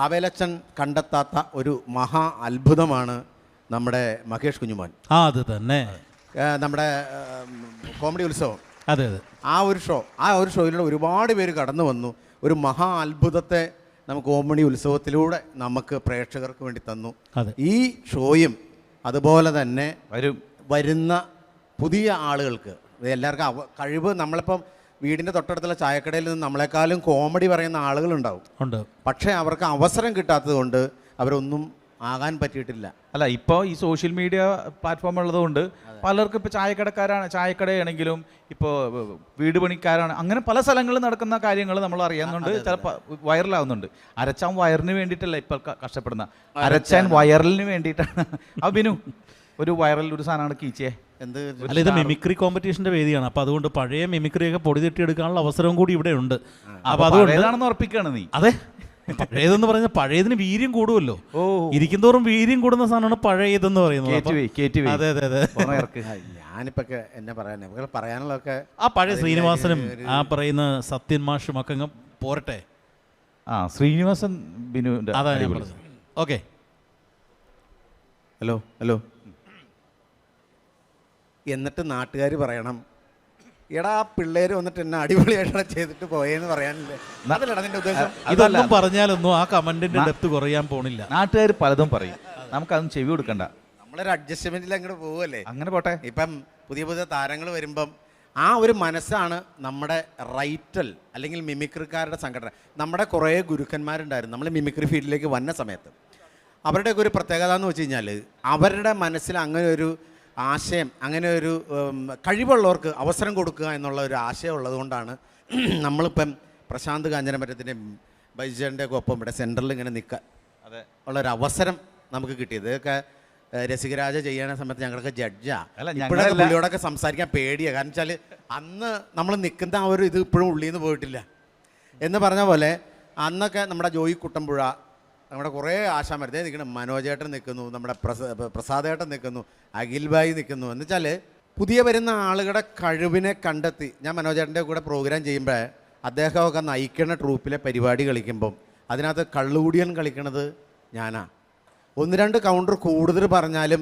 ആവേലച്ചൻ കണ്ടെത്താത്ത ഒരു മഹാ അത്ഭുതമാണ് നമ്മുടെ മഹേഷ് കുഞ്ഞുമോൻ. അത് തന്നെ നമ്മുടെ കോമഡി ഉത്സവം. അതെ അതെ. ആ ഒരു ഷോയിലൂടെ ഒരുപാട് പേര് കടന്നു വന്നു. ഒരു മഹാ അത്ഭുതത്തെ നമുക്ക് കോമഡി ഉത്സവത്തിലൂടെ നമുക്ക് പ്രേക്ഷകർക്ക് വേണ്ടി തന്നു. ഈ ഷോയും അതുപോലെ തന്നെ വരുന്ന പുതിയ ആളുകൾക്ക് എല്ലാവർക്കും കഴിവ്, നമ്മളിപ്പം വീടിൻ്റെ തൊട്ടടുത്തുള്ള ചായക്കടയിൽ നിന്ന് നമ്മളെക്കാളും കോമഡി പറയുന്ന ആളുകളുണ്ടാവും, പക്ഷേ അവർക്ക് അവസരം കിട്ടാത്തത് കൊണ്ട് അവരൊന്നും ആകാൻ പറ്റിയിട്ടില്ല. അല്ല, ഇപ്പോൾ ഈ സോഷ്യൽ മീഡിയ പ്ലാറ്റ്ഫോം ഉള്ളതുകൊണ്ട് പലർക്കും ഇപ്പോൾ ചായക്കടയാണെങ്കിലും ഇപ്പോൾ വീട് പണിക്കാരാണ്, അങ്ങനെ പല സ്ഥലങ്ങളിൽ നടക്കുന്ന കാര്യങ്ങൾ നമ്മൾ അറിയാവുന്നുണ്ട്, ചിലപ്പോൾ വൈറലാവുന്നുണ്ട്. അരച്ചാൻ വയറിന് വേണ്ടിയിട്ടല്ല ഇപ്പോൾ കഷ്ടപ്പെടുന്ന, അരച്ചാൻ വയറലിന് വേണ്ടിയിട്ടാണ്. ബിനു, ഒരു വൈറൽ ഒരു സാധനമാണ് കീച്ചേ. അല്ല, ഇത് മിമിക്രി കോമ്പറ്റീഷന്റെ വേദിയാണ്. അപ്പൊ അതുകൊണ്ട് പഴയ മിമിക്രിയൊക്കെ പൊടി തട്ടിയെടുക്കാനുള്ള അവസരവും കൂടി ഇവിടെ ഉണ്ട്. അപ്പൊ അതുകൊണ്ടാണെന്ന് ഉറപ്പിക്കുകയാണ് നീ. അതെ, പഴയതെന്ന് പറയുന്നത് പഴയതിന് വീര്യം കൂടുമല്ലോ. ഇരിക്കുന്തോറും വീര്യം കൂടുന്ന സാധനമാണ് പഴയതെന്ന് പറയുന്നത്. അതെ അതെ അതെ. ഞാനിപ്പോ എന്നെ പറയാനുള്ളതൊക്കെ ആ പഴയ ശ്രീനിവാസനും ആ പറയുന്ന സത്യൻ മാഷും ഒക്കെ അങ്ങ് പോരട്ടെ. ശ്രീനിവാസൻ ബിനുവിന്റെ. അതാ ഞാൻ പറഞ്ഞത്. ഓക്കെ. ഹലോ. എന്നിട്ട് നാട്ടുകാർ പറയണം, എടാ പിള്ളേര് വന്നിട്ട് എന്നെ അടിപൊളിയായിട്ടാണ് ചെയ്തിട്ട് പോയെന്ന് പറയാനില്ലേ? അതല്ലടാ നിന്റെ ഉദ്ദേശം. ഇതൊന്നും പറഞ്ഞാലൊന്നും ആ കമന്റിന്റെ ഡെപ്ത് കുറയാൻ പോണില്ല. നാട്ടുകാർ പലതും പറയും, നമുക്കതും ചെവി കൊടുക്കണ്ട. നമ്മളൊരു അഡ്ജസ്റ്റ്മെന്റിൽ അങ്ങോട്ട് പോവല്ലേ. അങ്ങനെ പോട്ടെ. ഇപ്പം പുതിയ താരങ്ങൾ വരുമ്പം ആ ഒരു മനസ്സാണ് നമ്മുടെ റൈറ്റൽ അല്ലെങ്കിൽ മിമിക്രിക്കാരുടെ സംഘടന. നമ്മുടെ കുറേ ഗുരുക്കന്മാരുണ്ടായിരുന്നു നമ്മൾ മിമിക്രി ഫീൽഡിലേക്ക് വന്ന സമയത്ത്. അവരുടെയൊക്കെ ഒരു പ്രത്യേകത എന്ന് വെച്ച് കഴിഞ്ഞാൽ അവരുടെ മനസ്സിൽ അങ്ങനെ ഒരു ആശയം, അങ്ങനെ ഒരു കഴിവുള്ളവർക്ക് അവസരം കൊടുക്കുക എന്നുള്ള ഒരു ആശയം ഉള്ളത് കൊണ്ടാണ് നമ്മളിപ്പം പ്രശാന്ത് കാഞ്ഞിരമറ്റത്തിൻ്റെയും ബൈജേൻ്റെ ഒക്കെ ഒപ്പം ഇവിടെ സെൻറ്ററിൽ ഇങ്ങനെ നിൽക്കാൻ ഉള്ളൊരവസരം നമുക്ക് കിട്ടിയത്. ഇതൊക്കെ രസികരാജ ചെയ്യുന്ന സമയത്ത് ഞങ്ങളൊക്കെ ജഡ്ജാണ്. ഇപ്പോഴൊക്കെ പുള്ളിയോടൊക്കെ സംസാരിക്കാൻ പേടിയാണ്. കാരണം വെച്ചാൽ അന്ന് നമ്മൾ നിൽക്കുന്ന ആ ഒരു ഇത് ഇപ്പോഴും ഉള്ളിൽ നിന്ന് പോയിട്ടില്ല എന്ന് പറഞ്ഞ പോലെ. അന്നൊക്കെ നമ്മുടെ ജോയി കുട്ടമ്പുഴ, നമ്മുടെ കുറേ ആശാമരുതേ നിൽക്കണം, മനോജേട്ടൻ നിൽക്കുന്നു, നമ്മുടെ പ്രസാദേട്ടൻ നിൽക്കുന്നു, അഖിൽ ഭായി നിൽക്കുന്നു. എന്ന് വെച്ചാൽ പുതിയ വരുന്ന ആളുകളുടെ കഴിവിനെ കണ്ടെത്തി. ഞാൻ മനോജേട്ടൻ്റെ കൂടെ പ്രോഗ്രാം ചെയ്യുമ്പോൾ അദ്ദേഹമൊക്കെ നയിക്കുന്ന ട്രൂപ്പിലെ പരിപാടി കളിക്കുമ്പം അതിനകത്ത് കള്ളുകൂടിയൻ കളിക്കണത് ഞാനാ. 1-2 കൗണ്ടർ കൂടുതൽ പറഞ്ഞാലും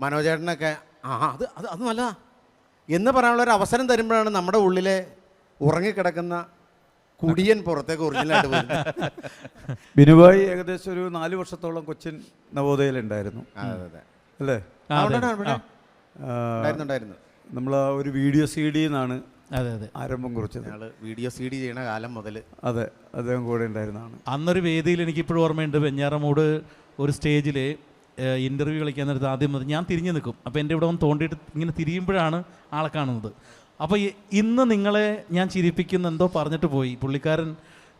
മനോജേട്ടനൊക്കെ അത് നല്ലതാ എന്ന് പറയാനുള്ളൊരു അവസരം തരുമ്പോഴാണ് നമ്മുടെ ഉള്ളിലെ ഉറങ്ങിക്കിടക്കുന്ന കുടിയൻ പുറത്തേക്ക് ഒറിജിനലായിട്ട് വരുന്നത്. ബിനുഭായി ഏകദേശം ഒരു 4 വർഷത്തോളം കൊച്ചിൻ നവോദയയിലുണ്ടായിരുന്നു അല്ലേ? ഉണ്ടായിരുന്നു. നമ്മൾ ഒരു വീഡിയോ CD എന്നാണ് ആരംഭം കുറിച്ചത്. വീഡിയോ CD ചെയ്യണ കാലം മുതൽ അതെ അദ്ദേഹം കൂടെ ഉണ്ടായിരുന്നതാണ്. അന്നൊരു വേദിയിൽ എനിക്കിപ്പോഴും ഓർമ്മയുണ്ട്. വെഞ്ഞാറമൂട് ഒരു സ്റ്റേജിൽ ഇൻ്റർവ്യൂ കളിക്കാൻ നേരത്ത് ആദ്യം ഞാൻ തിരിഞ്ഞു നിൽക്കും. അപ്പോൾ എൻ്റെ ഇവിടെ വന്ന് തോണ്ടിയിട്ട് ഇങ്ങനെ തിരിയുമ്പോഴാണ് ആളെ കാണുന്നത്. അപ്പോൾ ഇന്ന് നിങ്ങളെ ഞാൻ ചിരിപ്പിക്കുന്ന എന്തോ പറഞ്ഞിട്ട് പോയി പുള്ളിക്കാരൻ.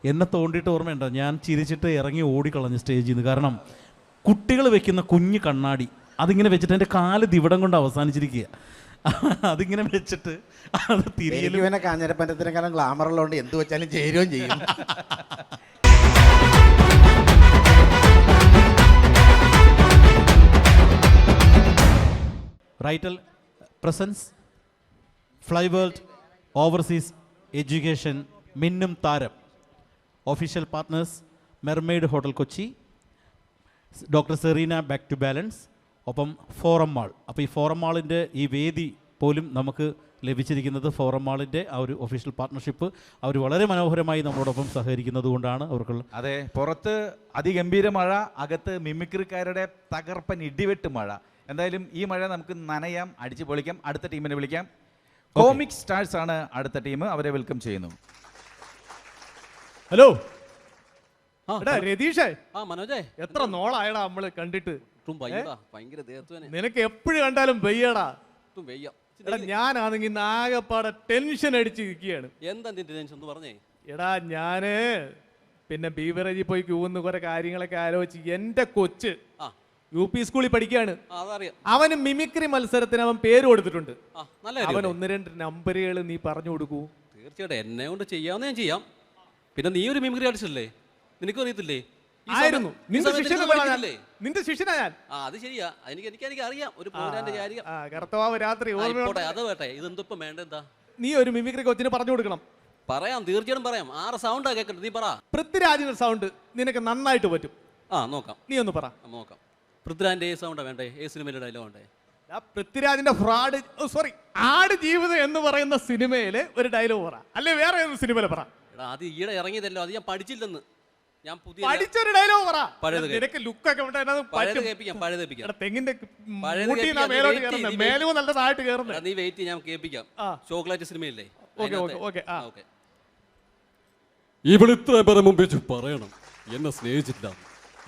എന്നെ തോണ്ടിയിട്ട് ഓർമ്മയുണ്ടോ? ഞാൻ ചിരിച്ചിട്ട് ഇറങ്ങി ഓടിക്കളഞ്ഞു സ്റ്റേജിൽ നിന്ന്. കാരണം കുട്ടികൾ വെക്കുന്ന കുഞ്ഞ് കണ്ണാടി അതിങ്ങനെ വെച്ചിട്ട് എൻ്റെ കാല് ദിവിടം കൊണ്ട് അവസാനിച്ചിരിക്കുക. അതിങ്ങനെ വെച്ചിട്ട് അത് തിരിയലും. ഇവനെ കാഞ്ഞിരപ്പറ്റത്തിനേക്കാളും ഗ്ലാമറുള്ളതുകൊണ്ട് എന്ത് വെച്ചാലും ചേരുകയും ചെയ്യും. റൈറ്റൽ presence Fly World Overseas Education മിന്നും താരം. Official partners Mermaid Hotel Kochi, doctor Serena Back to Balance, ഒപ്പം ഫോറം മാൾ. അപ്പോൾ ഈ ഫോറം മാളിൻ്റെ ഈ വേദി പോലും നമുക്ക് ലഭിച്ചിരിക്കുന്നത് ഫോറം മാളിൻ്റെ ആ ഒരു ഒഫീഷ്യൽ പാർട്ട്ണർഷിപ്പ്. അവർ വളരെ മനോഹരമായി നമ്മളോടൊപ്പം സഹകരിക്കുന്നത് കൊണ്ടാണ് അവർക്കുള്ള. അതെ, പുറത്ത് അതിഗംഭീര മഴ, അകത്ത് മിമിക്രിക്കാരുടെ തകർപ്പൻ ഇടിവെട്ട് മഴ. എന്തായാലും ഈ മഴ നമുക്ക് നനയാം, അടിച്ചു പൊളിക്കാം. അടുത്ത ടീമിനെ വിളിക്കാം. കോമിക് സ്റ്റാർസ് ആണ് അടുത്ത ടീം. അവരെ വെൽക്കം ചെയ്യുന്നു. ഹലോ രതീഷേ. മനോജേ, എത്ര നോളായടാ നമ്മള് കണ്ടിട്ട്. ഭയങ്കര നിനക്ക് എപ്പോഴും കണ്ടാലും വയ്യടാ. എടാ ഞാനാണെങ്കിൽ നാഗപ്പാടെ ടെൻഷൻ അടിച്ച് നിൽക്കുകയാണ്. എന്താ ടെൻഷൻ എന്ന് പറഞ്ഞേ? എടാ ഞാന് പിന്നെ ബീവറേജിൽ പോയി ക്യൂന്ന് കുറെ കാര്യങ്ങളൊക്കെ ആലോചിച്ച് എന്റെ കൊച്ച് UP സ്കൂളിൽ പഠിക്കുകയാണ്. അവന് മിമിക്രി മത്സരത്തിന് അവൻ പേര് കൊടുത്തിട്ടുണ്ട്. അവൻ 1-2 നമ്പറുകൾ നീ പറഞ്ഞു കൊടുക്കൂ. തീർച്ചയായിട്ടും എന്നെ കൊണ്ട് ചെയ്യാവുന്ന ഞാൻ ചെയ്യാം. പിന്നെ നീ ഒരു മിമിക്രി ആർട്ടിസ്റ്റല്ലേ, നിനക്കും അറിയത്തില്ലേ? ആയിരുന്നു നിന്റെ ശിഷ്യനാ ഞാൻ. അത് ശരിയാ, എനിക്ക് അറിയാം ഒരു പ്രോഗ്രാമിന്റെ കാര്യം. കർത്തവാവ് രാത്രി അത് വേട്ടെ, ഇതെന്തിപ്പം വേണ്ട? എന്താ നീ ഒരു മിമിക്രി കൊച്ചിന് പറഞ്ഞു കൊടുക്കണം. പറയാം, തീർച്ചയായിട്ടും പറയാം. 6 സൗണ്ടാ കേൾക്കട്ടെ, നീ പറ. പൃഥ്വിരാജിന്റെ സൗണ്ട് നിനക്ക് നന്നായിട്ട് പറ്റും. നോക്കാം, നീ ഒന്ന് പറ. നോക്കാം. പൃഥ്വിരാജിന്റെ ഏ സൗണ്ടാ വേണ്ടേ? ഏ സിനിമയിലെ ഡയലോഗ് വേണ്ടേ? പൃഥ്വിരാജിന്റെ ആട് ജീവിതം എന്ന് പറയുന്ന സിനിമയില് ഒരു ഡയലോഗ് പറ, അല്ലെ വേറെ ഏതൊരു സിനിമയില് പറ. എടാ, അത് ഈടെ ഇറങ്ങിയതല്ലോ, അത് ഞാൻ പഠിച്ചില്ലെന്ന്. ഞാൻ പുതിയ പഠിച്ചൊരു ഡയലോഗ് പറ. പഴയത് നിനക്ക് ലുക്കൊക്കെ പഴയത് കേൾപ്പിക്കാം. തെങ്ങിന്റെ പഴയത് മൂട്ടിൽ കേൾപ്പിക്കാം. മേലോട്ട് കയറുന്നത്, മേലും നല്ല താഴോട്ട് കയറുന്നത്. നീ വെയിറ്റ്, ഞാൻ കേൾപ്പിക്കാം. ചോക്ലേറ്റ് സിനിമയില്ലേ? ഓക്കെ. ഇവളിത്ര പേരെ മുമ്പ് വെച്ച് പറയണം എന്നെ സ്നേഹിച്ചിട്ടില്ല,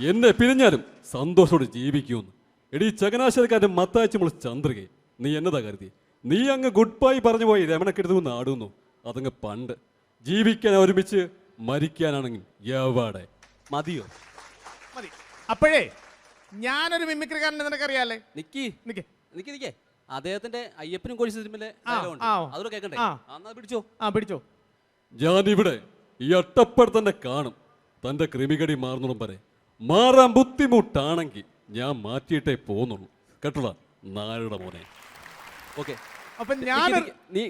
എന്നെ പിരിഞ്ഞാലും സന്തോഷത്തോടെ ജീവിക്കുമെന്ന്. എടീ ചങ്ങനാശ്ശേരിക്കാരൻ മത്താച്ചി മുള ചന്ദ്രികെ, നീ എന്നതാ കരുതി? നീ അങ്ങ് ഗുഡ് ബൈ പറഞ്ഞു പോയി രമണക്കെടുത്ത് നാടുന്നു. അതങ്ങ് പണ്ട്. ജീവിക്കാൻ ഒരുമിച്ച്, മരിക്കാനാണെങ്കിൽ എവിടെ? മതിയോ? മതി. അപ്പോഴേ ഞാനൊരു മിമിക്രിക്കാരനെ നിനക്കറിയാലേ. നിക്കേ അദ്ദേഹത്തിന്റെ അയ്യപ്പനും കോഴി സിനിമയിലെ അതോടെ കേൾക്കണ്ടേ? പിടിച്ചോ. ഞാനിവിടെ ഈ അട്ടപ്പടി തന്നെ കാണും. തന്റെ ക്രിമികടി മാറുന്നോളം വരെ മാറാൻ ബുദ്ധിമുട്ടാണെങ്കിൽ ഞാൻ മാറ്റിയിട്ടേ പോകുന്നുള്ളൂ. കേട്ടോളാ നാരുടെ മോനെ. ഓക്കെ. അപ്പൊ ഞാൻ നീ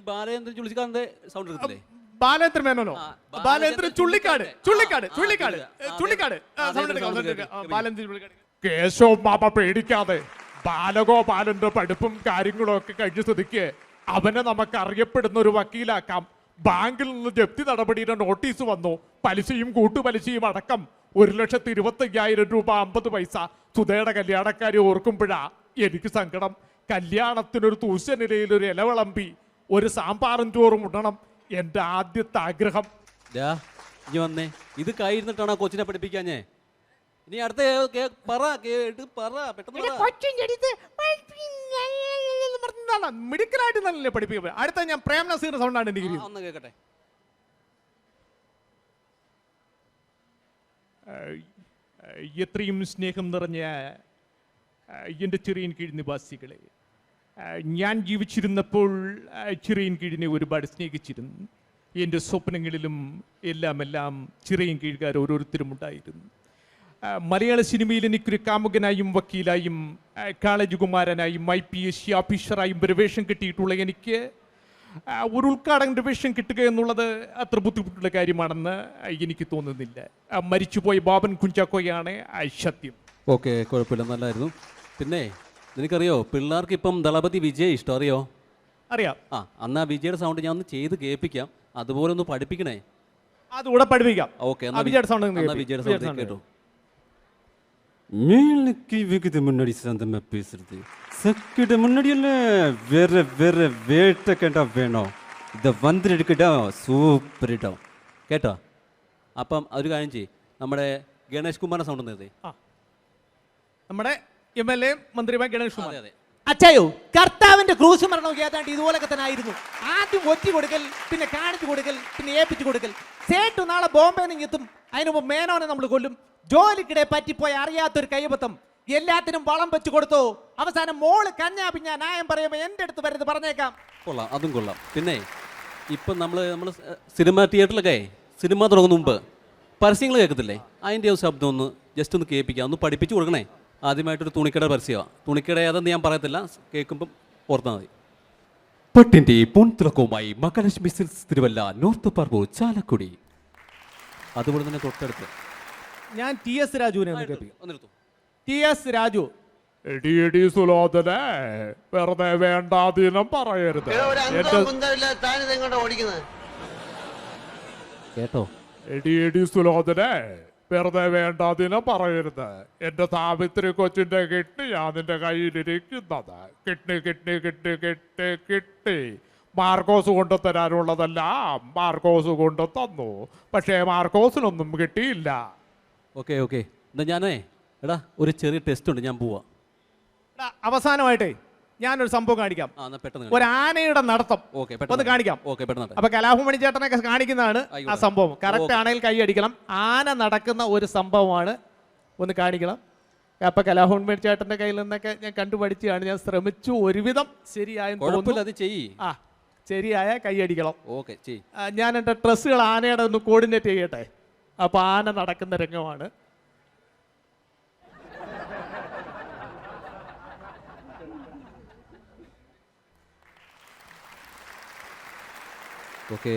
ബാലചന്ദ്രൻ ചുള്ളിക്കാരന്റെ സൗണ്ട് എടുത്തില്ലേ? ബാലേന്ദ്ര മേനോനോ? ബാലേന്ദ്രൻ ചുള്ളിക്കാട്. കേശവ മാമ പേടിക്കാതെ, ബാലഗോപാലന്റെ പഠിപ്പും കാര്യങ്ങളും ഒക്കെ കഴിഞ്ഞ സ്ഥിതിക്ക് അവനെ നമുക്ക് അറിയപ്പെടുന്ന ഒരു വക്കീലാക്കാം. ബാങ്കിൽ നിന്ന് ജപ്തി നടപടിയുടെ നോട്ടീസ് വന്നു. പലിശയും കൂട്ടുപലിശയും അടക്കം 1,25,000 രൂപ 50 പൈസ. സുധയുടെ കല്യാണക്കാരി ഓർക്കുമ്പോഴാ എനിക്ക് സങ്കടം. കല്യാണത്തിനൊരു തൂശനിലയിൽ ഒരു ഇല വിളമ്പി ഒരു സാമ്പാറും ചോറും ഉണ്ണണം എന്റെ ആദ്യത്തെ ആഗ്രഹം. വന്നേ, ഇത് കയ്യിരുന്നിട്ടാണ് ആ കൊച്ചിനെ പഠിപ്പിക്കാഞ്ഞേ. ഇനി അടുത്ത മെഡിക്കലായിട്ട് നല്ലേ പഠിപ്പിക്കുക. അടുത്ത ഞാൻ പ്രേം നസീറിന്റെ സൗണ്ടാണ് ഡിഗ്രി. ഒന്ന് കേൾക്കട്ടെ. എത്രയും സ്നേഹം നിറഞ്ഞ എൻ്റെ ചെറിയൻ കീഴ് നിവാസികളെ, ഞാൻ ജീവിച്ചിരുന്നപ്പോൾ ചിറയൻ കീഴിനെ ഒരുപാട് സ്നേഹിച്ചിരുന്നു. എൻ്റെ സ്വപ്നങ്ങളിലും എല്ലാം ചിറയൻ കീഴുകാർ ഓരോരുത്തരും ഉണ്ടായിരുന്നു. മലയാള സിനിമയിൽ എനിക്കൊരു കാമുകനായും വക്കീലായും കോളേജ് കുമാരനായും IPS ഓഫീസറായും വേഷം കിട്ടിയിട്ടുള്ള എനിക്ക് ഒരു ഉദ്ഘാടകൻ്റെ വേഷം കിട്ടുക എന്നുള്ളത് അത്ര ബുദ്ധിമുട്ടുള്ള കാര്യമാണെന്ന് എനിക്ക് തോന്നുന്നില്ല. മരിച്ചുപോയ ബാബൻ കുഞ്ചാക്കോയാണ് സത്യം. ഓക്കെ, കുഴപ്പമില്ല, നല്ലായിരുന്നു. പിന്നെ നിനക്കറിയോ, പിള്ളേർക്ക് ഇപ്പം ദളപതി വിജയ് ഇഷ്ടം, അറിയോ? അറിയാം. അന്ന് ആ വിജയുടെ സൗണ്ട് ഞാൻ ഒന്ന് ചെയ്ത് കേൾപ്പിക്കാം. അതുപോലെ ഒന്ന് പഠിപ്പിക്കണേ. അതുകൂടെ പഠിപ്പിക്കാം. ഓക്കെ, വിജയുടെ സൗണ്ട് കേട്ടോ. முன்னாடி சந்தமா பேசுறது சக்கிட்ட முன்னாடியல்ல வேற வேற வேட்ட கேட்டா வேணும். ഇത വന്നിരിക്കട്ടോ സൂപ്പറിട്ടോ. കേട്ടോ? അപ്പം ഒരു കാര്യം ചെയ്യും, നമ്മുടെ ഗണേഷ് കുമാറിന്റെ സൗണ്ട് നേരത്തെ. നമ്മുടെ MLA മന്ത്രിമാർ ഗണേഷ് കുമാർ. അതെ. അച്ചായോ, കർത്താവിന്റെ ക്രൂശ് മരണമൊക്കെ ഏതാണ്ട് ഇതുപോലൊക്കെ തന്നെ ആയിരുന്നു. ആദ്യം ഒറ്റി കൊടുക്കൽ, പിന്നെ കാണിച്ചു കൊടുക്കൽ, പിന്നെ ഏൽപ്പിച്ചു കൊടുക്കൽ. സേട്ടു നാളെ ബോംബെ നിന്ന് എത്തും. അതിന് മുമ്പ് മേനോനെ നമ്മൾ കൊല്ലും. ജോലിക്കിടെ പറ്റിപ്പോയി അറിയാത്തൊരു കൈബത്തം. എല്ലാത്തിനും വളം വെച്ച് കൊടുത്തു. അവസാനം മോള് കഞ്ഞാ പിന്നെ ന്യായം പറയുമ്പോൾ എൻ്റെ അടുത്ത് വരുന്നത് പറഞ്ഞേക്കാം. കൊള്ളാം, അതും കൊള്ളാം. പിന്നെ ഇപ്പം നമ്മൾ സിനിമ തിയേറ്ററിലൊക്കെ സിനിമ തുടങ്ങുന്ന മുമ്പ് പരസ്യങ്ങൾ കേൾക്കത്തില്ലേ? അതിൻ്റെ ഒരു ശബ്ദം ഒന്ന് ജസ്റ്റ് ഒന്ന് കേൾപ്പിക്കാം, ഒന്ന് പഠിപ്പിച്ച് കൊടുക്കണേ. ആദ്യമായിട്ടൊരു തുണിക്കട പരസ്യമാണ്. തുണിക്കട ഏതെന്ന് ഞാൻ പറയത്തില്ല, കേൾക്കുമ്പം ഓർത്താൽ മതി. പട്ടിന്റെ പൊൻതിളക്കവുമായി മഹാലക്ഷ്മി സിൽക്സ് തിരുവല്ല, നോർത്ത് പാർവൂർ, ചാലക്കുടി. അതുപോലെ തന്നെ തൊട്ടടുത്ത് ഞാൻ TS രാജുവിനെ ഒന്ന് കേൾപ്പിക്കാം. ഒന്നെടുത്തു. TS രാജു. എടി സുലോചനെ, വെറുതെ വേണ്ടാതീനം പറയരുത്. കേട്ടോ? എടി സുലോചനെ, വെറുതെ വേണ്ടാതീനം പറയരുത്. എന്റെ സാവിത്രി കൊച്ചിന്റെ കിഡ്നി ഞാൻ നിന്റെ കയ്യിലിരിക്കുന്നത്. കിഡ്നി മാർക്കോസ് കൊണ്ടു തരാനുള്ളതല്ല, മാർക്കോസ് കൊണ്ടു തന്നു. പക്ഷേ മാർക്കോസിനൊന്നും കിട്ടിയില്ല. ഓക്കെ, എന്നാ ഞാനേ ഒരു ചെറിയ ടെസ്റ്റ് ഉണ്ട്, ഞാൻ പോവാ. അവസാനമായിട്ടേ ഞാനൊരു സംഭവം കാണിക്കാം. പെട്ടെന്ന് ഒരു ആനയുടെ നടത്തം ഒന്ന് കാണിക്കാം. അപ്പൊ കലാഭമണി ചേട്ടനൊക്കെ കാണിക്കുന്നതാണ് ആ സംഭവം. കറക്റ്റ് ആണെങ്കിൽ കൈ അടിക്കണം. ആന നടക്കുന്ന ഒരു സംഭവമാണ്, ഒന്ന് കാണിക്കണം. അപ്പൊ കലാഭമണി ചേട്ടന്റെ കയ്യിൽ നിന്നൊക്കെ ഞാൻ കണ്ടുപഠിച്ചാണ്. ഞാൻ ശ്രമിച്ചു, ഒരുവിധം ശരിയായെന്ന് തോന്നുന്നു. ശരിയായ കൈ അടിക്കണം. ഞാൻ എൻ്റെ ഡ്രസ്സുകൾ ആനയുടെ ഒന്ന് കോർഡിനേറ്റ് ചെയ്യട്ടെ. അപ്പൊ ആന നടക്കുന്ന രംഗമാണ്. ഓക്കെ